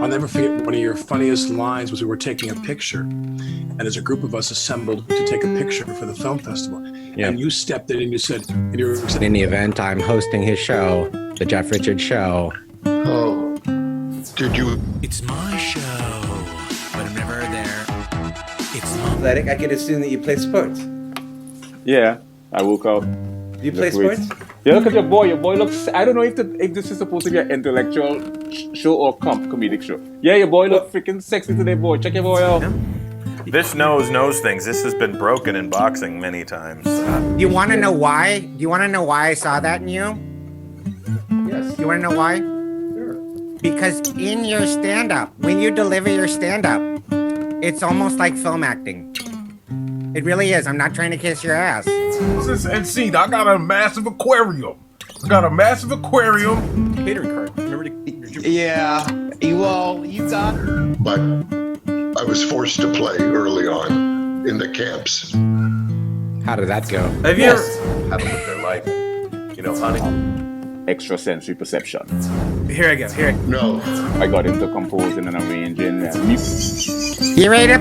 I'll never forget one of your funniest lines was we were taking a picture, and there's a group of us assembled to take a picture for the film festival. Yep. And you stepped in and you said, and you were In the event, I'm hosting his show, the Jeff Richards Show. Oh, did you? It's my show, but I'm never there. It's my... Athletic, I could assume that you play sports. Yeah, I woke up. Do you play sports? Yeah, look at your boy. Your boy looks. I don't know if this is supposed to be an intellectual show or comedic show. Yeah, your boy look freaking sexy today, boy. Check your boy out. This knows things. This has been broken in boxing many times. Do you want to know why? Do you want to know why I saw that in you? Yes. You want to know why? Sure. Because in your stand-up, when you deliver your stand-up, it's almost like film acting. It really is. I'm not trying to kiss your ass. And see, I got a massive aquarium. catering card. Remember to... Yeah, well, you got... But I was forced to play early on in the camps. How did that go? Have you ever... How to live their life. You know, honey. Extrasensory perception. Here I go. No, I got into composing and arranging. You ready to